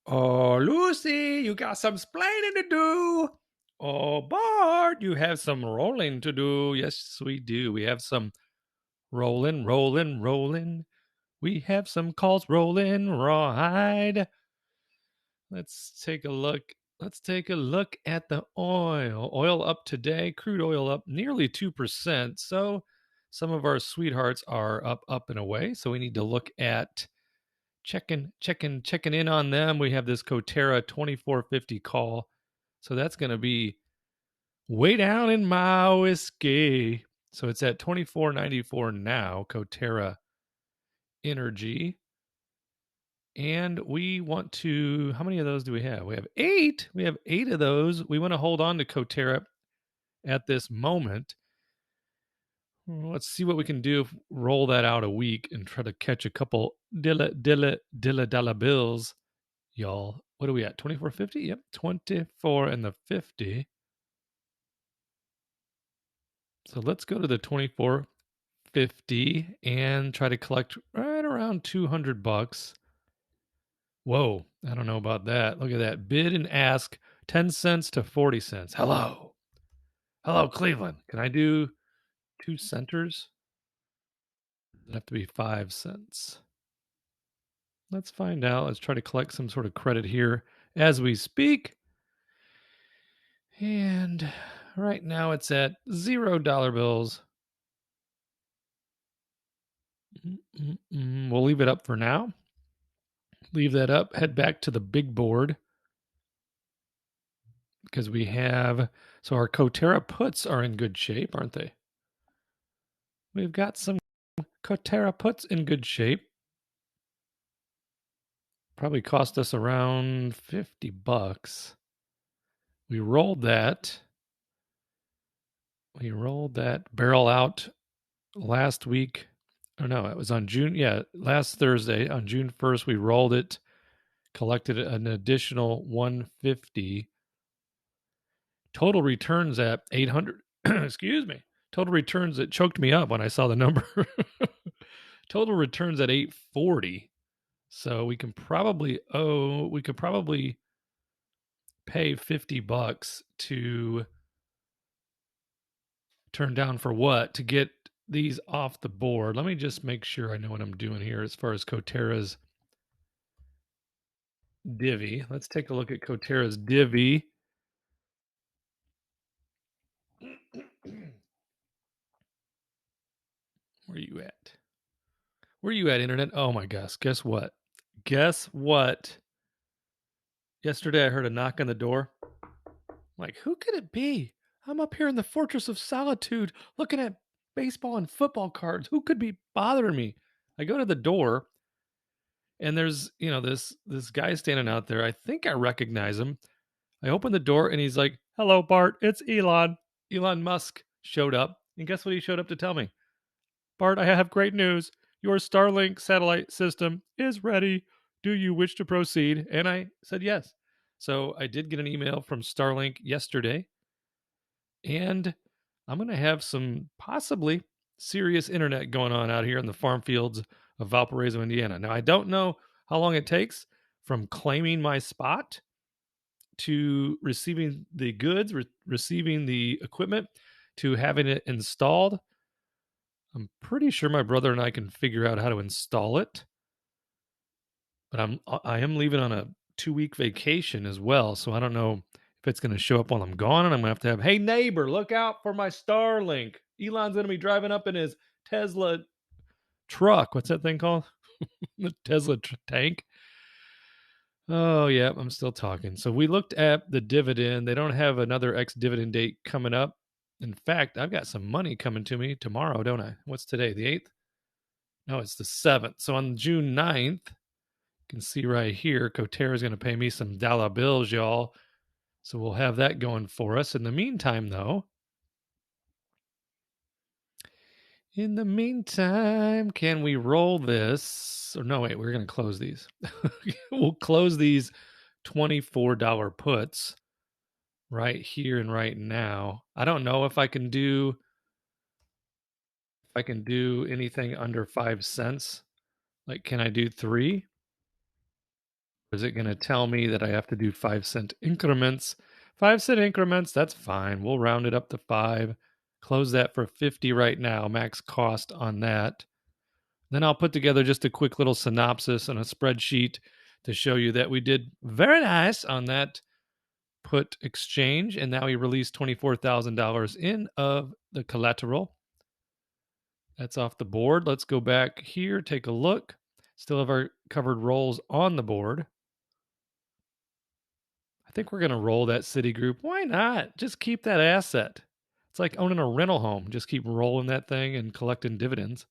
Oh, Lucy, you got some splaining to do. Oh, Bart, you have some rolling to do. Yes, we do. We have some rolling. We have some calls rolling right. Let's take a look. Let's take a look at the oil. Oil up today, crude oil up nearly 2%. So some of our sweethearts are up and away. So we need to look at checking in on them. We have this Coterra 2450 call. So that's going to be way down in my whiskey. So it's at 24.94 now, Coterra Energy. And we want to, how many of those do we have? We have 8. We have 8 of those. We want to hold on to Coterra at this moment. Let's see what we can do. Roll that out a week and try to catch a couple dollar bills, y'all. What are we at? 24.50? Yep, 24 and the 50. So let's go to the 24.50 and try to collect right around $200. Whoa, I don't know about that. Look at that. Bid and ask 10 cents to 40 cents. Hello. Hello, Cleveland. Can I do 2 centers? It'd have to be 5 cents. Let's find out. Let's try to collect some sort of credit here as we speak. And right now it's at $0 bills. We'll leave it up for now. Leave that up. Head back to the big board because we have, so our Coterra puts are in good shape, aren't they? We've got some Coterra puts in good shape. Probably cost us around $50. We rolled that. We rolled that barrel out last week. Oh no, it was on June. Yeah, last Thursday on June 1st, we rolled it, collected an additional 150. Total returns at 800. Excuse me. Total returns, it choked me up when I saw the number. Total returns at 840. So we could probably pay $50 to turn down for what? To get these off the board. Let me just make sure I know what I'm doing here as far as Coterra's divvy. Let's take a look at Coterra's divvy. Where are you at? Where are you at, Internet? Oh my gosh. Guess what? Guess what? Yesterday I heard a knock on the door. Like, who could it be? I'm up here in the Fortress of Solitude looking at baseball and football cards. Who could be bothering me? I go to the door and there's, this guy standing out there. I think I recognize him. I open the door and he's like, "Hello, Bart. It's Elon." Elon Musk showed up. And guess what he showed up to tell me? "Bart, I have great news. Your Starlink satellite system is ready. Do you wish to proceed?" And I said yes. So I did get an email from Starlink yesterday. And I'm going to have some possibly serious internet going on out here in the farm fields of Valparaiso, Indiana. Now, I don't know how long it takes from claiming my spot to receiving the goods, receiving the equipment, to having it installed. I'm pretty sure my brother and I can figure out how to install it. But I am leaving on a 2-week vacation as well, so I don't know if it's going to show up while I'm gone, and I'm going to have, "Hey neighbor, look out for my Starlink." Elon's going to be driving up in his Tesla truck. What's that thing called? The Tesla tank. Oh, yeah, I'm still talking. So we looked at the dividend. They don't have another ex-dividend date coming up. In fact, I've got some money coming to me tomorrow, don't I? What's today? The 8th? No, it's the 7th. So on June 9th, you can see right here, Coterra is going to pay me some dollar bills, y'all. So we'll have that going for us. In the meantime, can we roll this? Or no, wait, we're going to close these. We'll close these $24 puts right here and right now. I don't know if I can do anything under 5 cents. Like, can I do 3? is it going to tell me that I have to do 5-cent increments? 5-cent increments, that's fine. We'll round it up to 5. Close that for 50 right now, max cost on that. Then I'll put together just a quick little synopsis on a spreadsheet to show you that we did very nice on that put exchange, and now we released $24,000 in of the collateral. That's off the board. Let's go back here, take a look. Still have our covered rolls on the board. I think we're going to roll that Citigroup. Why not? Just keep that asset. It's like owning a rental home. Just keep rolling that thing and collecting dividends.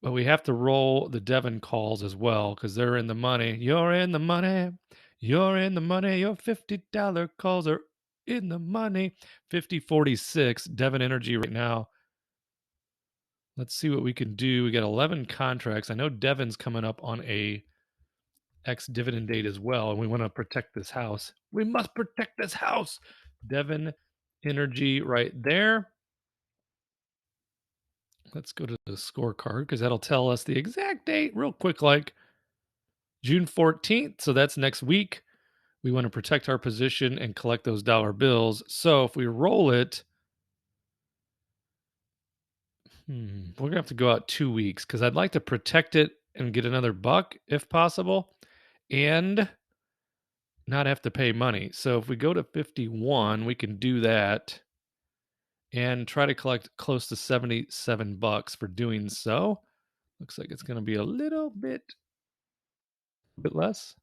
But we have to roll the Devon calls as well because they're in the money. You're in the money. You're in the money. Your $50 calls are in the money. 5046 Devon Energy right now. Let's see what we can do. We got 11 contracts. I know Devon's coming up on a ex-dividend date as well, and we want to protect this house. We must protect this house. Devon Energy right there. Let's go to the scorecard because that'll tell us the exact date real quick, like June 14th. So that's next week. We want to protect our position and collect those dollar bills. So if we roll it, we're going to have to go out 2 weeks because I'd like to protect it and get another buck if possible and not have to pay money. So if we go to 51, we can do that and try to collect close to 77 bucks for doing so. Looks like it's going to be a little bit less.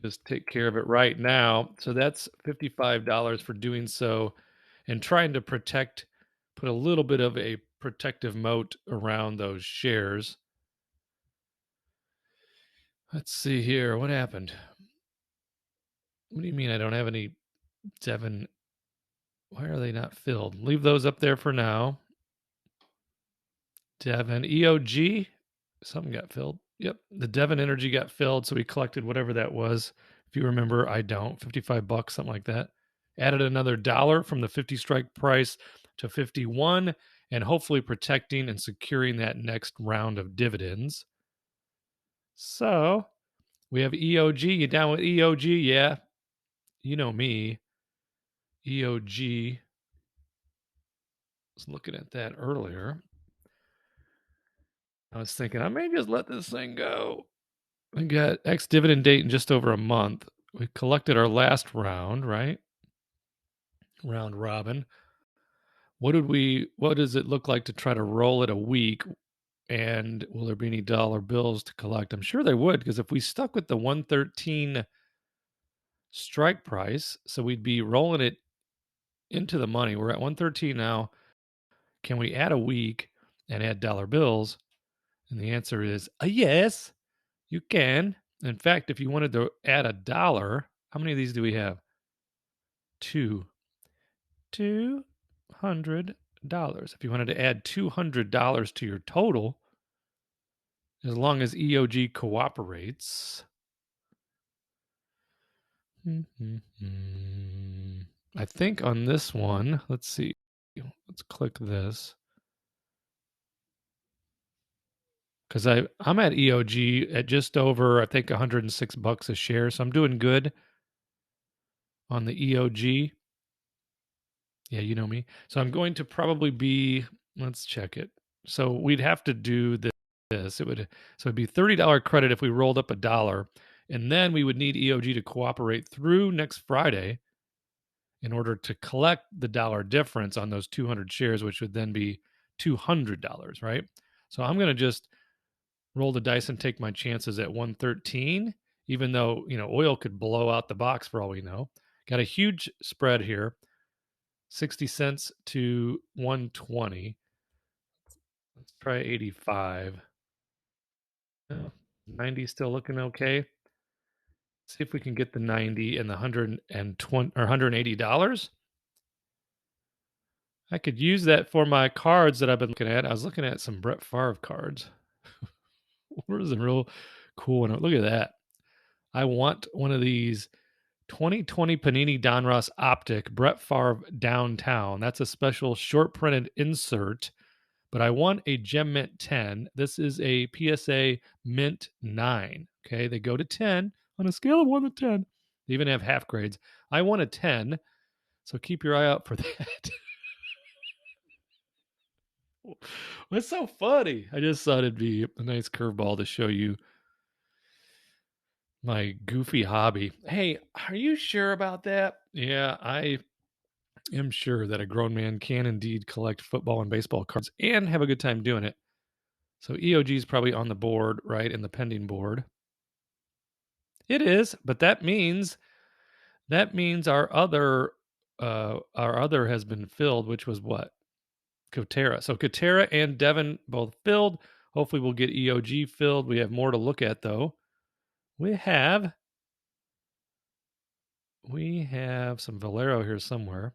Just take care of it right now. So that's $55 for doing so and trying to protect, put a little bit of a protective moat around those shares. Let's see here. What happened? What do you mean I don't have any Devon? Why are they not filled? Leave those up there for now. Devon EOG, something got filled. Yep, the Devon Energy got filled, so we collected whatever that was. If you remember, I don't. 55 bucks, something like that. Added another $1 from the 50 strike price to 51, and hopefully protecting and securing that next round of dividends. So we have EOG. You down with EOG? Yeah. You know me. EOG. I was looking at that earlier. I was thinking I may just let this thing go. We got ex-dividend date in just over a month. We collected our last round, right? Round robin. What does it look like to try to roll it a week? And will there be any dollar bills to collect? I'm sure there would, because if we stuck with the 113 strike price, so we'd be rolling it into the money. We're at 113 now. Can we add a week and add dollar bills? And the answer is a yes, you can. In fact, if you wanted to add $1, how many of these do we have? 2. $200. If you wanted to add $200 to your total, as long as EOG cooperates. I think on this one, let's see. Let's click this. Because I'm at EOG at just over, I think, 106 bucks a share. So I'm doing good on the EOG. Yeah, you know me. So I'm going to probably be, let's check it. So we'd have to do this. It'd be $30 credit if we rolled up $1. And then we would need EOG to cooperate through next Friday in order to collect the dollar difference on those 200 shares, which would then be $200, right? So I'm going to just roll the dice and take my chances at 113, even though, oil could blow out the box for all we know. Got a huge spread here, 60 cents to 120. Let's try 85. 90 still looking okay. See if we can get the 90 and the 120 or $180. I could use that for my cards that I've been looking at. I was looking at some Brett Favre cards. Where's the real cool one? Look at that. I want one of these 2020 Panini Donruss Optic Brett Favre Downtown. That's a special short printed insert but I won a Gem Mint 10. This is a PSA Mint 9. Okay, they go to 10 on a scale of 1 to 10. They even have half grades. I won a 10, so keep your eye out for that. What's so funny? I just thought it'd be a nice curveball to show you my goofy hobby. Hey, are you sure about that? Yeah, I am sure that a grown man can indeed collect football and baseball cards and have a good time doing it. So EOG is probably on the board, right? In the pending board. It is, but that means our other has been filled, which was what? Kotera. So Kotera and Devin both filled. Hopefully we'll get EOG filled. We have more to look at though. We have some Valero here somewhere.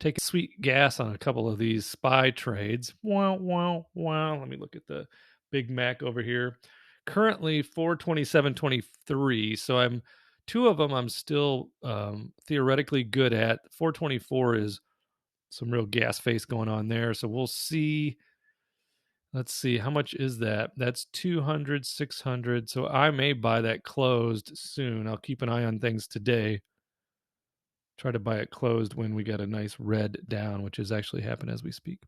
Take sweet gas on a couple of these SPY trades. Wow, wow, wow. Let me look at the Big Mac over here. Currently 427.23. So I'm two of them I'm still theoretically good at. 424 is some real gas face going on there. So we'll see. Let's see. How much is that? That's 200, 600. So I may buy that closed soon. I'll keep an eye on things today. Try to buy it closed when we get a nice red down, which has actually happened as we speak.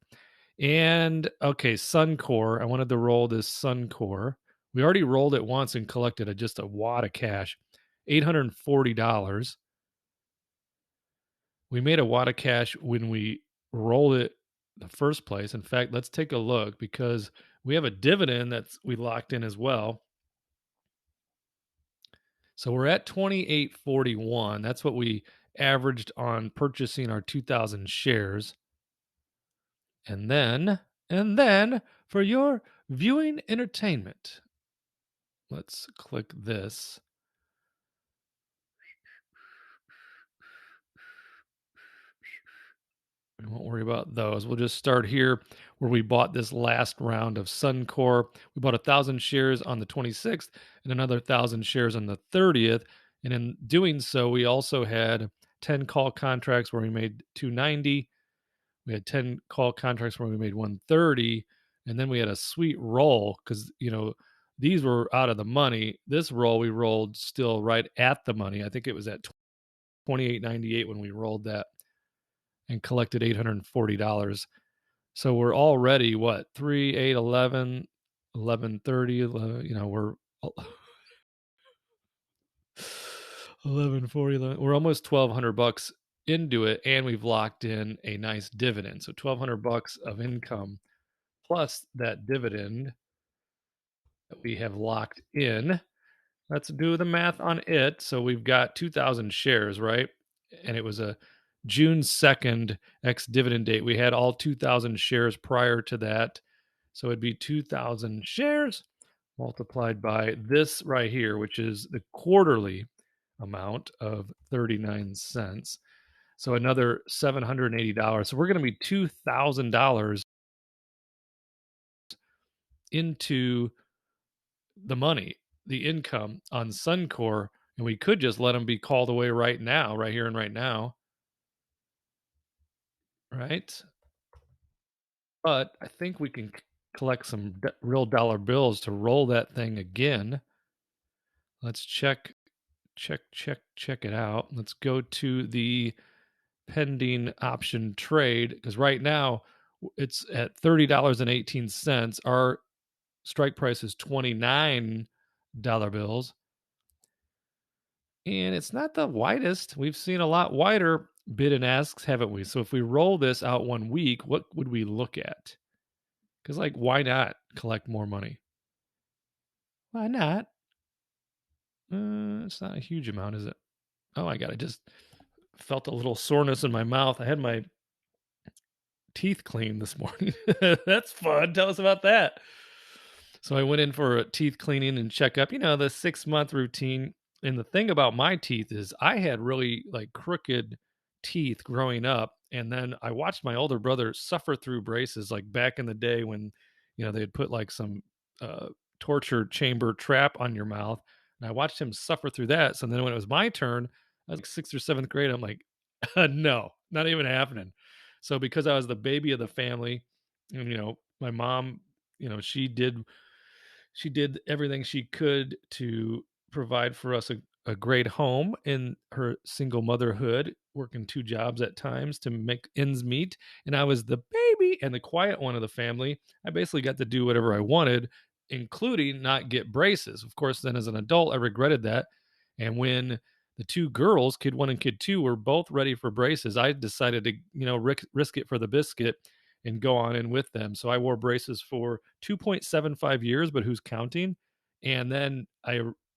And okay, Suncor. I wanted to roll this Suncor. We already rolled it once and collected just a wad of cash, $840. We made a wad of cash when we rolled it the first place. In fact, let's take a look because we have a dividend that's we locked in as well. So we're at 28.41. That's what we averaged on purchasing our 2,000 shares. And then for your viewing entertainment, let's click this. We won't worry about those. We'll just start here where we bought this last round of Suncor. We bought 1,000 shares on the 26th and another 1,000 shares on the 30th. And in doing so, we also had 10 call contracts where we made 290. We had 10 call contracts where we made 130. And then we had a sweet roll because, these were out of the money. This roll we rolled still right at the money. I think it was at 28.98 when we rolled that and collected $840. So we're already what 3, 8, 11, 1130. We're 1140. We're almost $1,200 into it, and we've locked in a nice dividend. So $1,200 of income plus that dividend that we have locked in. Let's do the math on it. So we've got 2,000 shares, right? And it was a June 2nd ex-dividend date. We had all 2,000 shares prior to that. So it'd be 2,000 shares multiplied by this right here, which is the quarterly amount of 39 cents. So another $780. So we're going to be $2,000 into the money, the income on Suncor, and we could just let them be called away right now, right here and right now. Right? But I think we can collect some real dollar bills to roll that thing again. Let's check it out. Let's go to the pending option trade because right now it's at $30.18. Our strike price is $29 bills. And it's not the widest. We've seen a lot wider bid and asks, haven't we? So if we roll this out 1 week, what would we look at? Because, why not collect more money? Why not? It's not a huge amount, is it? Oh my God, I just felt a little soreness in my mouth. I had my teeth cleaned this morning. That's fun. Tell us about that. So I went in for a teeth cleaning and checkup, the 6-month routine. And the thing about my teeth is I had really crooked teeth growing up. And then I watched my older brother suffer through braces back in the day when, they'd put some torture chamber trap on your mouth. And I watched him suffer through that. So then when it was my turn, I was 6th or 7th grade. I'm like, no, not even happening. So because I was the baby of the family, and my mom, she did everything she could to provide for us a great home in her single motherhood, working two jobs at times to make ends meet. And I was the baby and the quiet one of the family. I basically got to do whatever I wanted, including not get braces. Of course, then as an adult, I regretted that. And when the two girls, kid one and kid two, were both ready for braces, I decided to, risk it for the biscuit and go on in with them. So I wore braces for 2.75 years, but who's counting? And then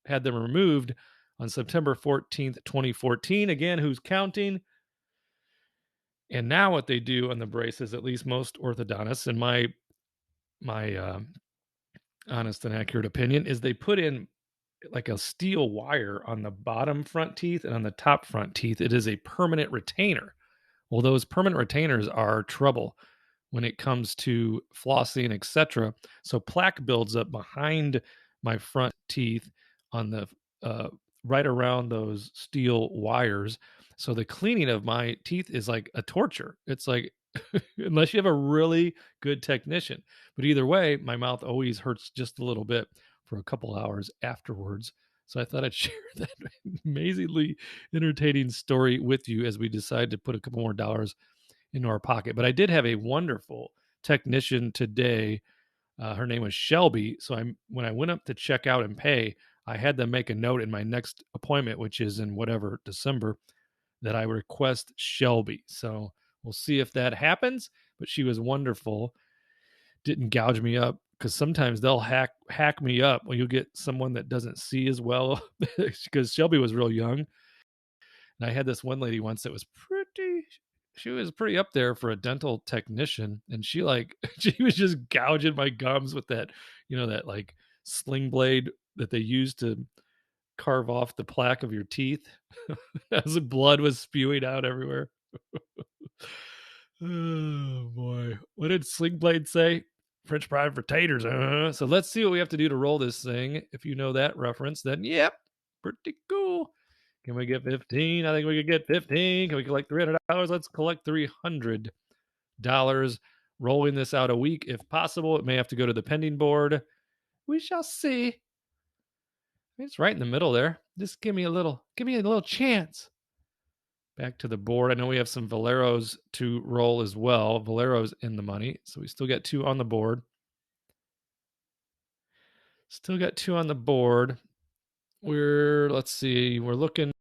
had them removed on September 14th, 2014. Again, who's counting? And now what they do on the braces, at least most orthodontists, in my honest and accurate opinion, is they put in like a steel wire on the bottom front teeth and on the top front teeth. It is a permanent retainer. Well, those permanent retainers are trouble when it comes to flossing, etc. So plaque builds up behind my front teeth on the uh, right around those steel wires. So the cleaning of my teeth is like a torture. It's like unless you have a really good technician. But either way, my mouth always hurts just a little bit for a couple hours afterwards. So I thought I'd share that amazingly entertaining story with you as we decide to put a couple more dollars into our pocket. But I did have a wonderful technician today. Her name was Shelby. So when I went up to check out and pay, I had them make a note in my next appointment, which is in whatever December, that I request Shelby. So we'll see if that happens. But she was wonderful. Didn't gouge me up because sometimes they'll hack me up. Well, you'll get someone that doesn't see as well because Shelby was real young. And I had this one lady once that was she was pretty up there for a dental technician. And she like, she was just gouging my gums with that, that like sling blade that they use to carve off the plaque of your teeth as the blood was spewing out everywhere. Oh boy. What did Sling Blade say? French fry for taters. So let's see what we have to do to roll this thing. If you know that reference, then yep, pretty cool. Can we get 15? I think we could get 15. Can we collect $300? Let's collect $300. Rolling this out a week if possible. It may have to go to the pending board. We shall see. It's right in the middle there. Just give me a little chance. Back to the board. I know we have some Valeros to roll as well. Valero's in the money. So we still got two on the board. Let's see, we're looking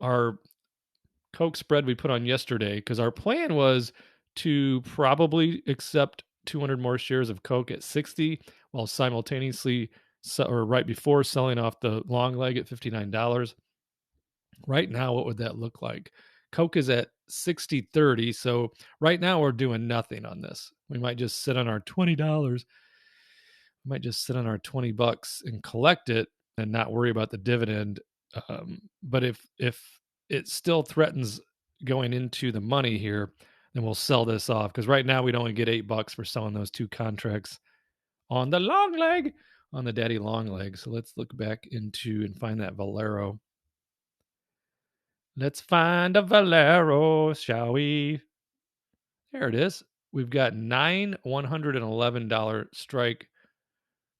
our Coke spread we put on yesterday because our plan was to probably accept 200 more shares of Coke at 60 while simultaneously or right before selling off the long leg at $59. Right now, what would that look like? Coke is at 60.30. So right now we're doing nothing on this. We might just sit on our $20. We might just sit on our $20 and collect it and not worry about the dividend. But if it still threatens going into the money here, then we'll sell this off because right now we'd only get $8 for selling those two contracts on the long leg, on the daddy long leg. So let's look back into and find that Valero. Let's find a Valero, shall we? There it is. We've got 9 $111 strike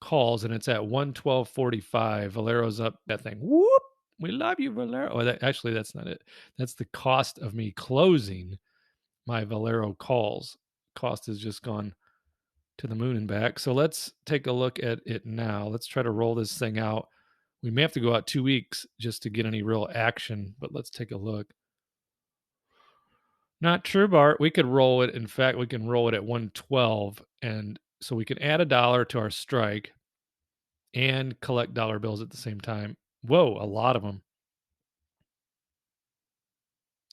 calls, and it's at 112.45. Valero's up that thing. Whoop! We love you, Valero. Oh, actually, that's not it. That's the cost of me closing my Valero calls. Cost has just gone to the moon and back. So let's take a look at it now. Let's try to roll this thing out. We may have to go out 2 weeks just to get any real action, but let's take a look. Not true, Bart. We could roll it. In fact, we can roll it at 112. And so we can add $1 to our strike and collect dollar bills at the same time. Whoa, a lot of them.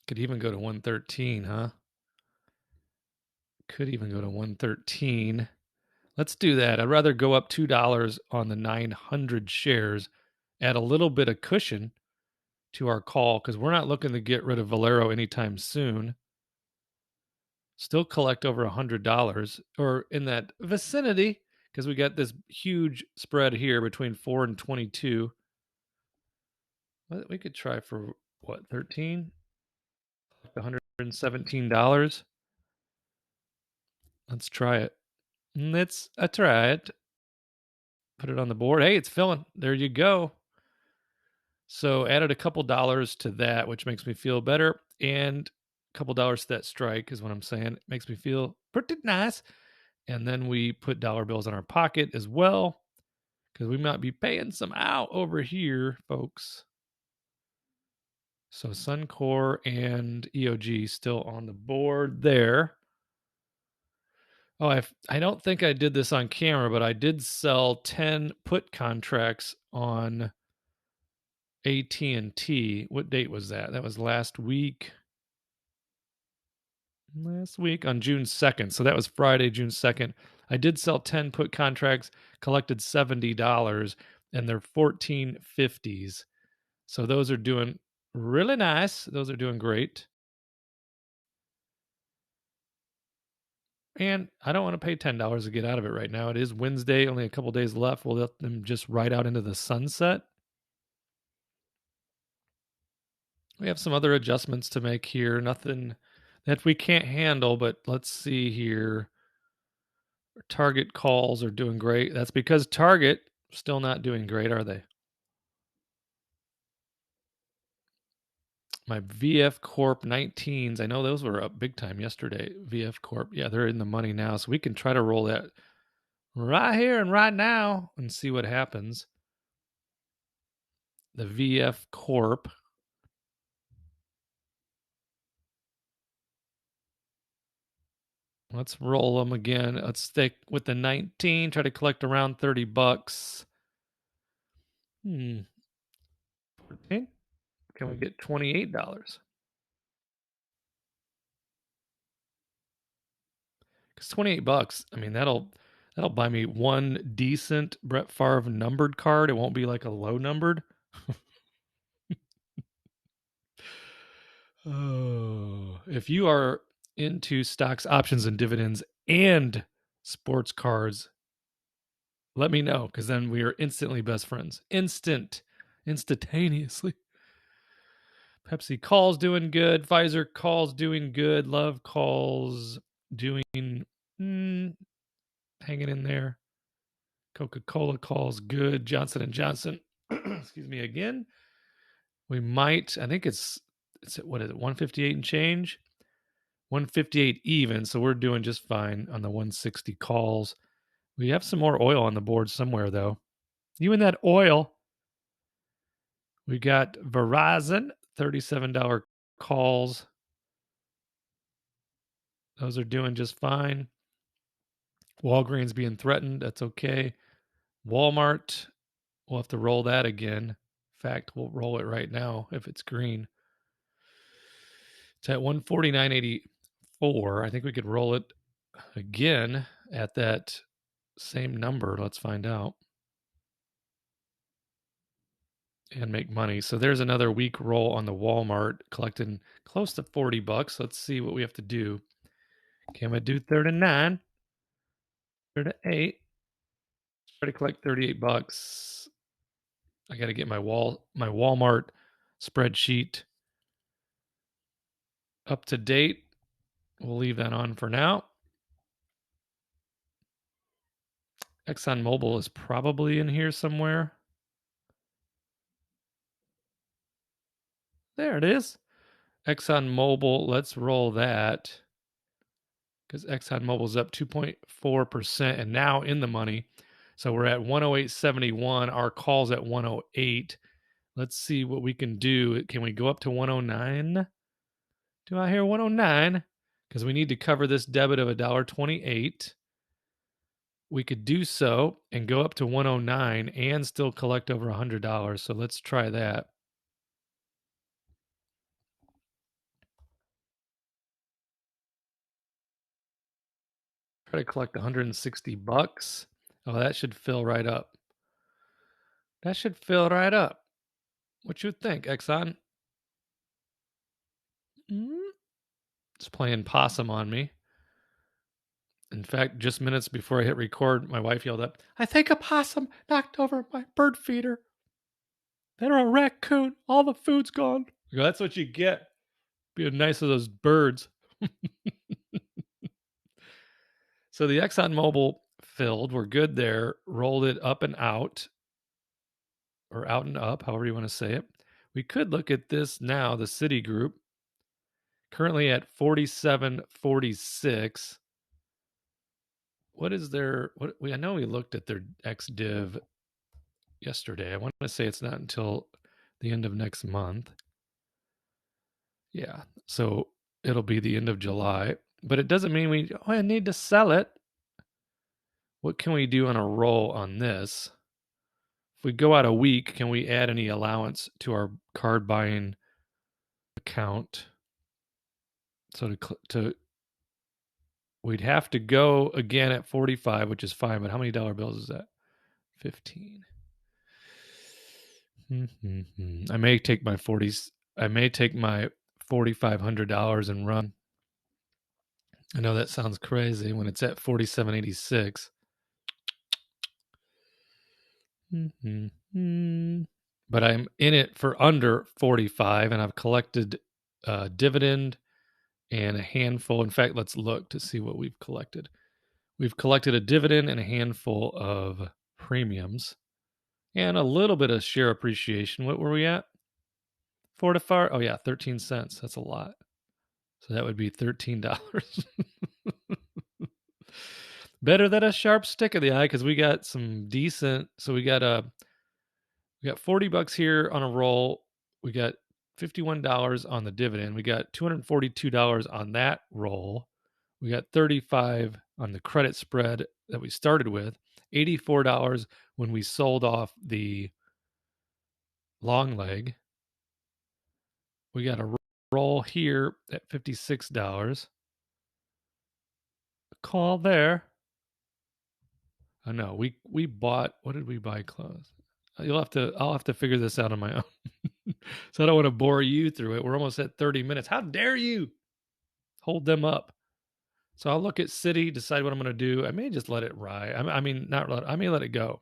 Could even go to 113, huh? Could even go to 113. Let's do that. I'd rather go up $2 on the 900 shares, add a little bit of cushion to our call because we're not looking to get rid of Valero anytime soon. Still collect over $100 or in that vicinity because we got this huge spread here between 4 and 22. We could try for what, 13? $117. Let's try it. Let's try it. Put it on the board. Hey, it's filling. There you go. So added a couple dollars to that, which makes me feel better. And a couple dollars to that strike is what I'm saying. It makes me feel pretty nice. And then we put dollar bills in our pocket as well, because we might be paying some out over here, folks. So Suncor and EOG still on the board there. Oh, I don't think I did this on camera, but I did sell 10 put contracts on AT&T. What date was that? That was last week. Last week on June 2nd. So that was Friday, June 2nd. I did sell 10 put contracts, collected $70, and they're 14.50s. So those are doing really nice. Those are doing great. And I don't want to pay $10 to get out of it right now. It is Wednesday, only a couple days left. We'll let them just ride out into the sunset. We have some other adjustments to make here. Nothing that we can't handle, but let's see here. Target calls are doing great. That's because Target still not doing great, are they? My VF Corp 19s, I know those were up big time yesterday. VF Corp, yeah, they're in the money now. So we can try to roll that right here and right now and see what happens. The VF Corp. Let's roll them again. Let's stick with the 19, try to collect around $30. 14. Can we get $28? Because $28, I mean, that'll buy me one decent Brett Favre numbered card. It won't be like a low numbered. Oh, if you are into stocks, options, and dividends and sports cards, let me know, because then we are instantly best friends. Instantaneously. Pepsi calls doing good. Pfizer calls doing good. Love calls doing hanging in there. Coca-Cola calls good. Johnson and Johnson, excuse me again. We might. I think it's what is it? 158 and change. 158 even. So we're doing just fine on the 160 calls. We have some more oil on the board somewhere though. Even that oil. We got Verizon, $37 calls. Those are doing just fine. Walgreens being threatened. That's okay. Walmart, we'll have to roll that again. In fact, we'll roll it right now if it's green. It's at 149.84. I think we could roll it again at that same number. Let's find out. And make money. So there's another week roll on the Walmart, collecting close to $40. Let's see what we have to do. Can I do 39? 38. Try to collect $38. I got to get my Walmart spreadsheet up to date. We'll leave that on for now. ExxonMobil is probably in here somewhere. There it is. ExxonMobil, let's roll that, because ExxonMobil's up 2.4% and now in the money. So we're at 108.71. Our call's at 108. Let's see what we can do. Can we go up to 109? Do I hear 109? Because we need to cover this debit of $1.28. We could do so and go up to 109 and still collect over $100. So let's try that. Try to collect $160. Oh, that should fill right up. That should fill right up. What you think, Exxon? It's playing possum on me. In fact, just minutes before I hit record, my wife yelled up, "I think a possum knocked over my bird feeder. Then a raccoon. All the food's gone." I go, that's what you get. Being nice to those birds. So the ExxonMobil filled. We're good there. Rolled it up and out, or out and up, however you want to say it. We could look at this now, the Citigroup, currently at 47.46. What is their, I know we looked at their ex-div yesterday. I want to say it's not until the end of next month. Yeah, so it'll be the end of July, but it doesn't mean I need to sell it. What can we do on a roll on this? If we go out a week, can we add any allowance to our card buying account? So we'd have to go again at 45, which is fine, but how many dollar bills is that? 15. I may take my $4,500 and run. I know that sounds crazy when it's at 47.86. But I'm in it for under 45, and I've collected dividend and a handful. In fact, let's look to see what we've collected. We've collected a dividend and a handful of premiums and a little bit of share appreciation. What were we at? 4 to 5? Oh, yeah, 13 cents. That's a lot. So that would be $13. Better than a sharp stick in the eye because we got some decent. So we got $40 here on a roll. We got $51 on the dividend. We got $242 on that roll. We got $35 on the credit spread that we started with. $84 when we sold off the long leg. We got a roll here at $56. Call there. Oh no, we bought, what did we buy close? I'll have to figure this out on my own. So I don't want to bore you through it. We're almost at 30 minutes. How dare you hold them up? So I'll look at Citi, decide what I'm going to do. I may just let it ride. I may let it go.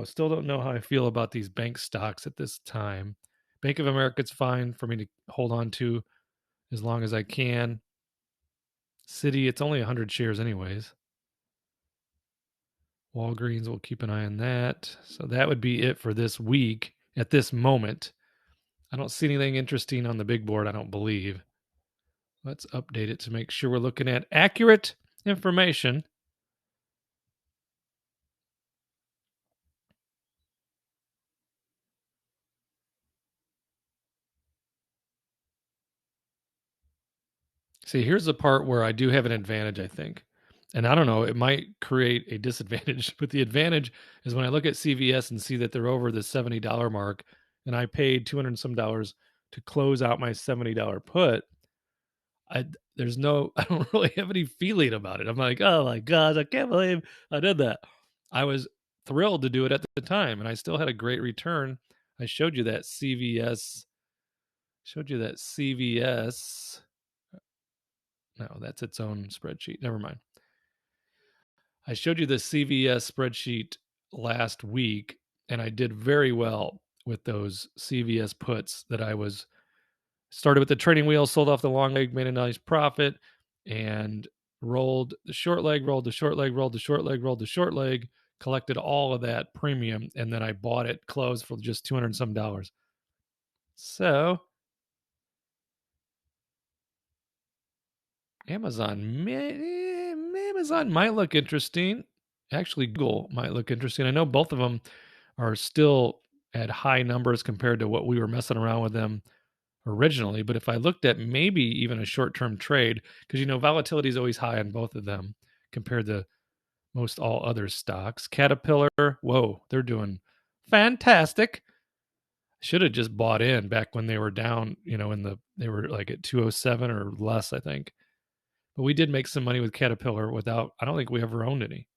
Still don't know how I feel about these bank stocks at this time. Bank of America, it's fine for me to hold on to as long as I can. Citi, it's only 100 shares anyways. Walgreens, we'll keep an eye on that. So that would be it for this week at this moment. I don't see anything interesting on the big board, I don't believe. Let's update it to make sure we're looking at accurate information. See, here's the part where I do have an advantage, I think. And I don't know, it might create a disadvantage, but the advantage is when I look at CVS and see that they're over the $70 mark, and I paid 200 and some dollars to close out my $70 put. I don't really have any feeling about it. I'm like, oh my gosh, I can't believe I did that. I was thrilled to do it at the time, and I still had a great return. I showed you that CVS. No, that's its own spreadsheet. Never mind. I showed you the CVS spreadsheet last week, and I did very well with those CVS puts that I was started with the trading wheel, sold off the long leg, made a nice profit, and rolled the short leg, rolled the short leg, rolled the short leg, rolled the short leg, collected all of that premium, and then I bought it closed for just 200 and some dollars. So Amazon might look interesting. Actually, Google might look interesting. I know both of them are still at high numbers compared to what we were messing around with them originally. But if I looked at maybe even a short-term trade, because volatility is always high on both of them compared to most all other stocks. Caterpillar, whoa, they're doing fantastic. Should have just bought in back when they were down, they were like at 207 or less, I think. But we did make some money with Caterpillar I don't think we ever owned any.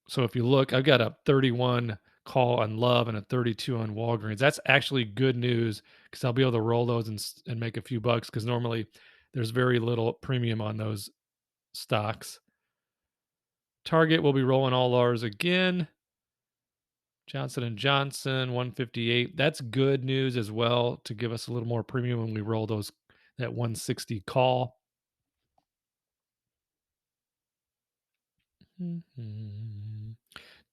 So if you look, I've got a 31 call on Love and a 32 on Walgreens. That's actually good news because I'll be able to roll those and make a few bucks because normally there's very little premium on those stocks. Target will be rolling all ours again. Johnson & Johnson, 158. That's good news as well to give us a little more premium when we roll those that 160 call. Doobie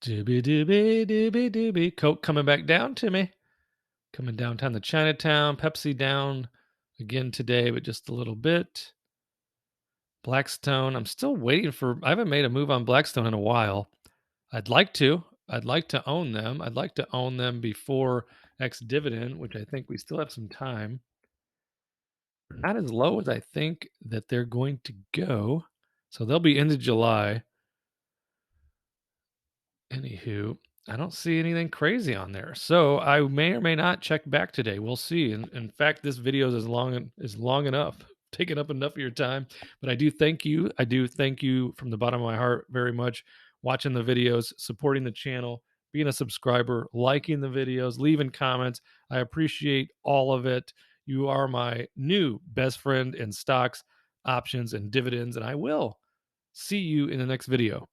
doobie doobie doobie. Coke coming back down to me. Coming downtown to Chinatown. Pepsi down again today, but just a little bit. Blackstone. I'm still waiting for. I haven't made a move on Blackstone in a while. I'd like to. I'd like to own them. I'd like to own them before ex dividend, which I think we still have some time. Not as low as I think that they're going to go. So they'll be into July. Anywho, I don't see anything crazy on there. So I may or may not check back today. We'll see. In fact, this video is long enough, taking up enough of your time. But I do thank you. I do thank you from the bottom of my heart very much, watching the videos, supporting the channel, being a subscriber, liking the videos, leaving comments. I appreciate all of it. You are my new best friend in stocks, options, and dividends, and I will see you in the next video.